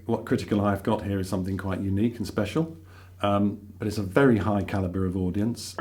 what Criticaleye have got here is something quite unique and special, but it's a very high calibre of audience.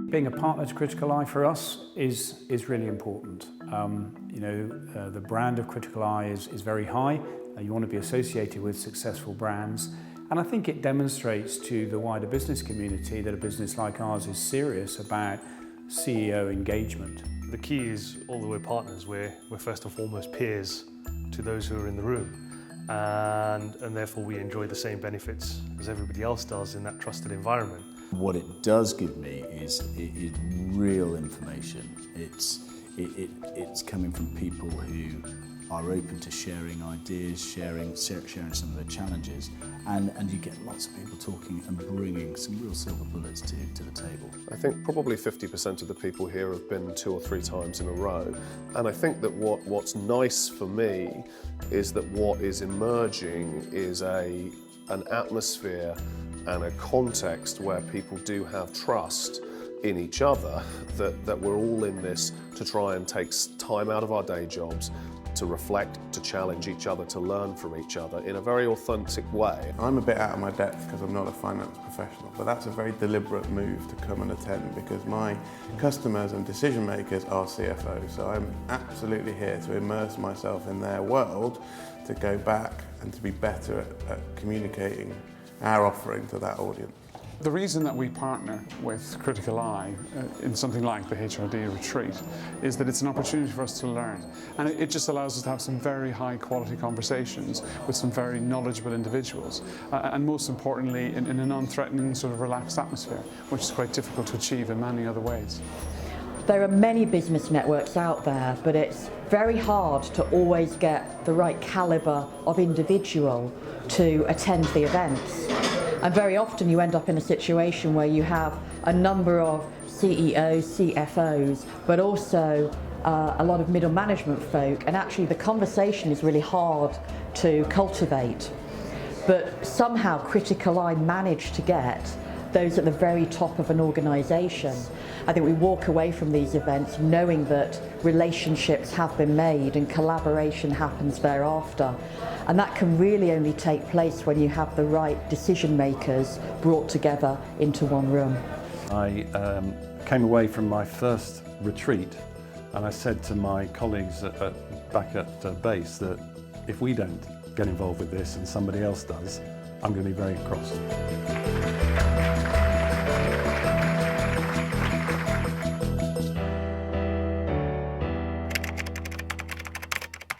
Being a partner to Criticaleye for us is really important. The brand of Criticaleye is very high. You want to be associated with successful brands, and I think it demonstrates to the wider business community that a business like ours is serious about CEO engagement. The key is, although we're partners, we're first and foremost peers to those who are in the room, and therefore we enjoy the same benefits as everybody else does in that trusted environment. What it does give me is real information. It's coming from people who are open to sharing ideas, sharing some of their challenges, and you get lots of people talking and bringing some real silver bullets to the table. I think probably 50% of the people here have been 2 or 3 times in a row, and I think that what's nice for me is that what is emerging is an atmosphere and a context where people do have trust in each other, that we're all in this to try and take time out of our day jobs, to reflect, to challenge each other, to learn from each other in a very authentic way. I'm a bit out of my depth because I'm not a finance professional, but that's a very deliberate move to come and attend because my customers and decision makers are CFOs, so I'm absolutely here to immerse myself in their world, to go back and to be better at communicating our offering to that audience. The reason that we partner with Criticaleye in something like the HRD retreat is that it's an opportunity for us to learn, and it just allows us to have some very high quality conversations with some very knowledgeable individuals, and most importantly in a non-threatening sort of relaxed atmosphere, which is quite difficult to achieve in many other ways. There are many business networks out there, but it's very hard to always get the right calibre of individual to attend the events. And very often you end up in a situation where you have a number of CEOs, CFOs, but also a lot of middle management folk, and actually the conversation is really hard to cultivate. But somehow Criticaleye managed to get those at the very top of an organisation. I think we walk away from these events knowing that relationships have been made and collaboration happens thereafter. And that can really only take place when you have the right decision makers brought together into one room. I came away from my first retreat and I said to my colleagues back at base that if we don't get involved with this and somebody else does, I'm going to be very cross.